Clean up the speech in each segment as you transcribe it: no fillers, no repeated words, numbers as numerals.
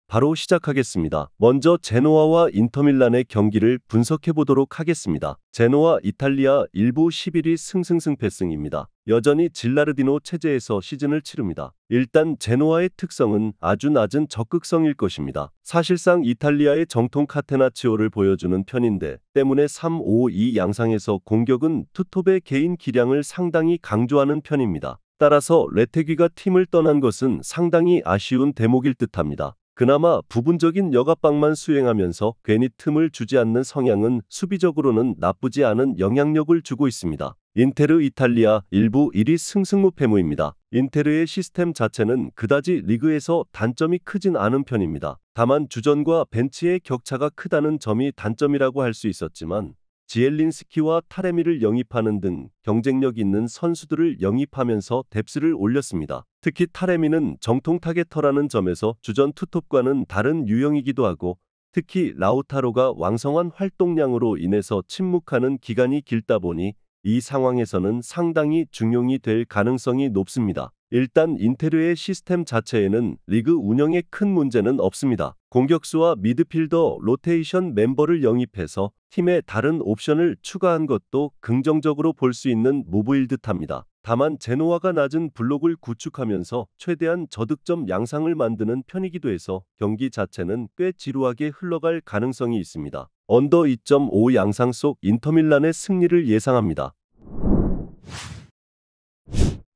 바로 시작하겠습니다. 먼저 제노아와 인터밀란의 경기를 분석해 보도록 하겠습니다. 제노아 이탈리아 1부 11위 승승승패승입니다. 여전히 질라르디노 체제에서 시즌을 치릅니다. 일단 제노아의 특성은 아주 낮은 적극성일 것입니다. 사실상 이탈리아의 정통 카테나치오를 보여주는 편인데 때문에 3-5-2 양상에서 공격은 투톱의 개인 기량을 상당히 강조하는 편입니다. 따라서 레테귀가 팀을 떠난 것은 상당히 아쉬운 대목일 듯합니다. 그나마 부분적인 역압박만 수행하면서 괜히 틈을 주지 않는 성향은 수비적으로는 나쁘지 않은 영향력을 주고 있습니다. 인테르 이탈리아 1부 1위 승승무패무입니다. 인테르의 시스템 자체는 그다지 리그에서 단점이 크진 않은 편입니다. 다만 주전과 벤치의 격차가 크다는 점이 단점이라고 할 수 있었지만 지엘린스키와 타레미를 영입하는 등 경쟁력 있는 선수들을 영입하면서 뎁스를 올렸습니다. 특히 타레미는 정통 타겟터라는 점에서 주전 투톱과는 다른 유형이기도 하고 특히 라우타로가 왕성한 활동량으로 인해서 침묵하는 기간이 길다 보니 이 상황에서는 상당히 중용이 될 가능성이 높습니다. 일단 인테르의 시스템 자체에는 리그 운영에 큰 문제는 없습니다. 공격수와 미드필더 로테이션 멤버를 영입해서 팀에 다른 옵션을 추가한 것도 긍정적으로 볼 수 있는 무브일 듯합니다. 다만 제노아가 낮은 블록을 구축하면서 최대한 저득점 양상을 만드는 편이기도 해서 경기 자체는 꽤 지루하게 흘러갈 가능성이 있습니다. 언더 2.5 양상 속 인터밀란의 승리를 예상합니다.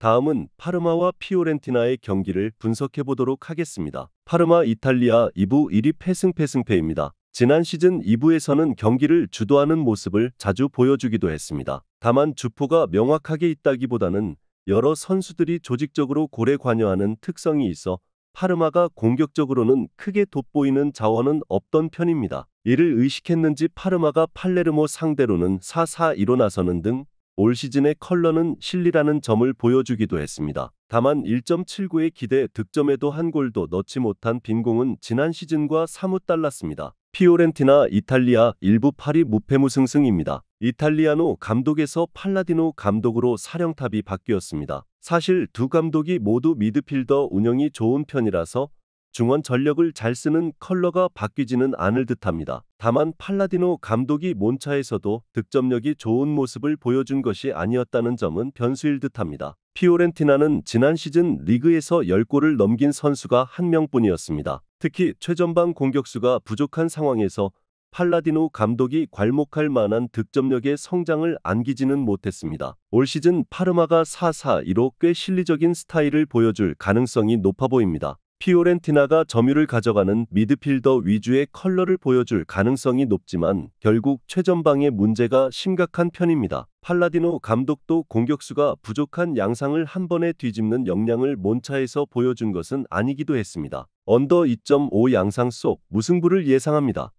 다음은 파르마와 피오렌티나의 경기를 분석해 보도록 하겠습니다. 파르마 이탈리아 2부 1위 패승패승패입니다. 지난 시즌 2부에서는 경기를 주도하는 모습을 자주 보여주기도 했습니다. 다만 주포가 명확하게 있다기보다는 여러 선수들이 조직적으로 고래 관여하는 특성이 있어 파르마가 공격적으로는 크게 돋보이는 자원은 없던 편입니다. 이를 의식했는지 파르마가 팔레르모 상대로는 4-4-2로 나서는 등 올 시즌의 컬러는 실리라는 점을 보여주기도 했습니다. 다만 1.79의 기대 득점에도 한 골도 넣지 못한 빈공은 지난 시즌과 사뭇 달랐습니다. 피오렌티나 이탈리아 1부 8위 무패무승승입니다. 이탈리아노 감독에서 팔라디노 감독으로 사령탑이 바뀌었습니다. 사실 두 감독이 모두 미드필더 운영이 좋은 편이라서 중원 전력을 잘 쓰는 컬러가 바뀌지는 않을 듯합니다. 다만 팔라디노 감독이 몬차에서도 득점력이 좋은 모습을 보여준 것이 아니었다는 점은 변수일 듯합니다. 피오렌티나는 지난 시즌 리그에서 10골을 넘긴 선수가 한 명뿐이었습니다. 특히 최전방 공격수가 부족한 상황에서 팔라디노 감독이 괄목할 만한 득점력의 성장을 안기지는 못했습니다. 올 시즌 파르마가 4-4-2로 꽤 실리적인 스타일을 보여줄 가능성이 높아 보입니다. 피오렌티나가 점유를 가져가는 미드필더 위주의 컬러를 보여줄 가능성이 높지만 결국 최전방의 문제가 심각한 편입니다. 팔라디노 감독도 공격수가 부족한 양상을 한 번에 뒤집는 역량을 몬차에서 보여준 것은 아니기도 했습니다. 언더 2.5 양상 속 무승부를 예상합니다.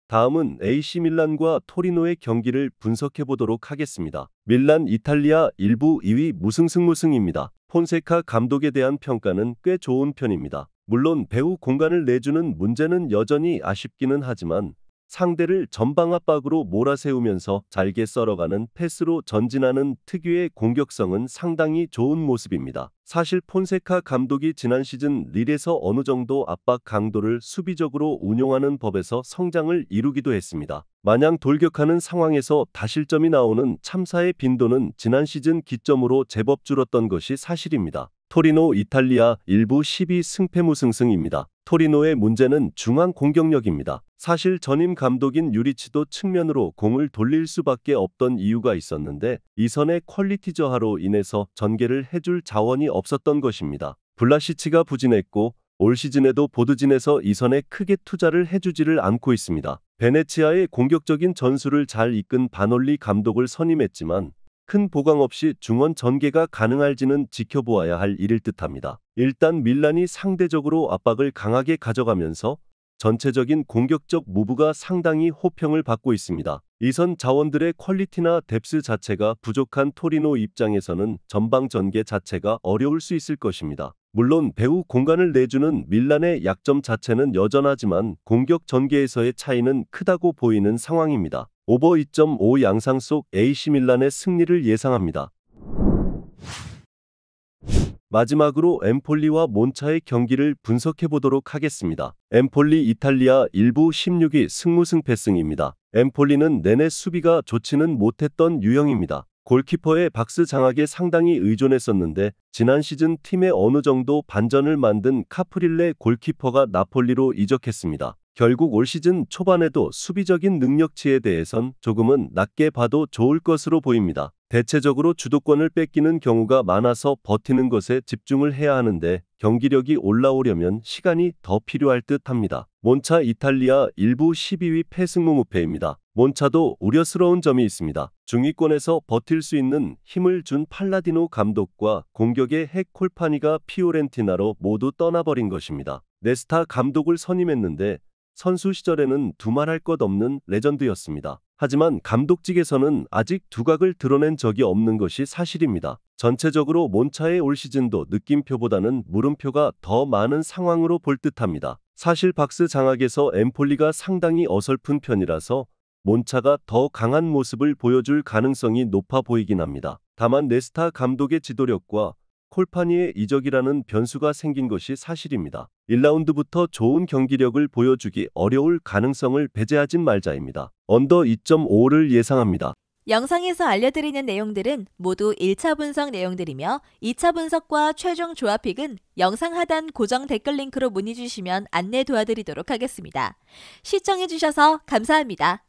다음은 AC 밀란과 토리노의 경기를 분석해 보도록 하겠습니다. 밀란 이탈리아 1부 2위 무승승무승입니다. 폰세카 감독에 대한 평가는 꽤 좋은 편입니다. 물론 배후 공간을 내주는 문제는 여전히 아쉽기는 하지만 상대를 전방 압박으로 몰아세우면서 잘게 썰어가는 패스로 전진하는 특유의 공격성은 상당히 좋은 모습입니다. 사실 폰세카 감독이 지난 시즌 릴에서 어느 정도 압박 강도를 수비적으로 운용하는 법에서 성장을 이루기도 했습니다. 마냥 돌격하는 상황에서 다실점이 나오는 참사의 빈도는 지난 시즌 기점으로 제법 줄었던 것이 사실입니다. 토리노 이탈리아 1부 12 승패무승승입니다. 토리노의 문제는 중앙 공격력입니다. 사실 전임 감독인 유리치도 측면으로 공을 돌릴 수밖에 없던 이유가 있었는데 이선의 퀄리티 저하로 인해서 전개를 해줄 자원이 없었던 것입니다. 블라시치가 부진했고 올 시즌에도 보드진에서 이선에 크게 투자를 해주지를 않고 있습니다. 베네치아의 공격적인 전술을 잘 이끈 바놀리 감독을 선임했지만 큰 보강 없이 중원 전개가 가능할지는 지켜보아야 할 일일 듯합니다. 일단 밀란이 상대적으로 압박을 강하게 가져가면서 전체적인 공격적 무브가 상당히 호평을 받고 있습니다. 이선 자원들의 퀄리티나 뎁스 자체가 부족한 토리노 입장에서는 전방 전개 자체가 어려울 수 있을 것입니다. 물론 배후 공간을 내주는 밀란의 약점 자체는 여전하지만 공격 전개에서의 차이는 크다고 보이는 상황입니다. 오버 2.5 양상 속 AC 밀란의 승리를 예상합니다. 마지막으로 엠폴리와 몬차의 경기를 분석해 보도록 하겠습니다. 엠폴리 이탈리아 1부 16위 승무승패승입니다. 엠폴리는 내내 수비가 좋지는 못했던 유형입니다. 골키퍼의 박스 장악에 상당히 의존했었는데 지난 시즌 팀에 어느 정도 반전을 만든 카프릴레 골키퍼가 나폴리로 이적했습니다. 결국 올 시즌 초반에도 수비적인 능력치에 대해선 조금은 낮게 봐도 좋을 것으로 보입니다. 대체적으로 주도권을 뺏기는 경우가 많아서 버티는 것에 집중을 해야 하는데 경기력이 올라오려면 시간이 더 필요할 듯합니다. 몬차 이탈리아 1부 12위 패승무무패입니다. 몬차도 우려스러운 점이 있습니다. 중위권에서 버틸 수 있는 힘을 준 팔라디노 감독과 공격의 핵 콜파니가 피오렌티나로 모두 떠나버린 것입니다. 네스타 감독을 선임했는데 선수 시절에는 두말할 것 없는 레전드였습니다. 하지만 감독직에서는 아직 두각을 드러낸 적이 없는 것이 사실입니다. 전체적으로 몬차의 올 시즌도 느낌표보다는 물음표가 더 많은 상황으로 볼 듯합니다. 사실 박스 장악에서 엠폴리가 상당히 어설픈 편이라서 몬차가 더 강한 모습을 보여줄 가능성이 높아 보이긴 합니다. 다만 네스타 감독의 지도력과 콜파니의 이적이라는 변수가 생긴 것이 사실입니다. 1라운드부터 좋은 경기력을 보여주기 어려울 가능성을 배제하진 말자입니다. 언더 2.5를 예상합니다. 영상에서 알려드리는 내용들은 모두 1차 분석 내용들이며 2차 분석과 최종 조합픽은 영상 하단 고정 댓글 링크로 문의 주시면 안내 도와드리도록 하겠습니다. 시청해주셔서 감사합니다.